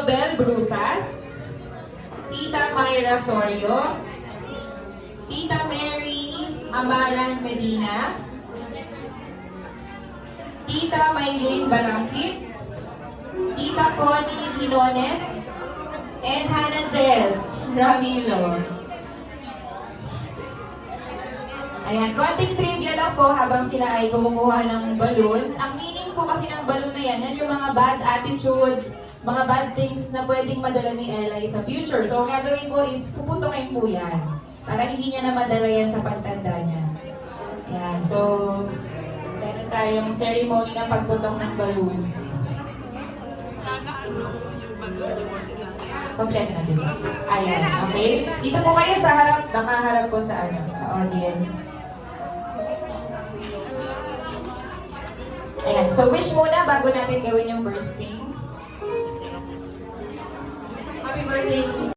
Mabel Brusas, Tita Myra Sorio, Tita Mary Amaran Medina, Tita Maylene Balangkit, Tita Connie Quinones, and Hannah Jess Ramilo. Ayan, konting trivia lang po habang sila ay kumukuha ng balloons. Ang meaning po kasi ng balloon na yan yung mga bad attitude, mga bad things na pwedeng madala ni Eli sa future. So, ang gagawin po is puputukin po yan para hindi niya na madala yan sa pagtanda niya. Ayan, so, meron tayong ceremony ng pagputok ng balloons. Kompleto natin siya. Ayan, okay? Dito po kayo sa harap, nakaharap po sa audience. Ayan, so wish muna bago natin gawin yung bursting. Happy birthday!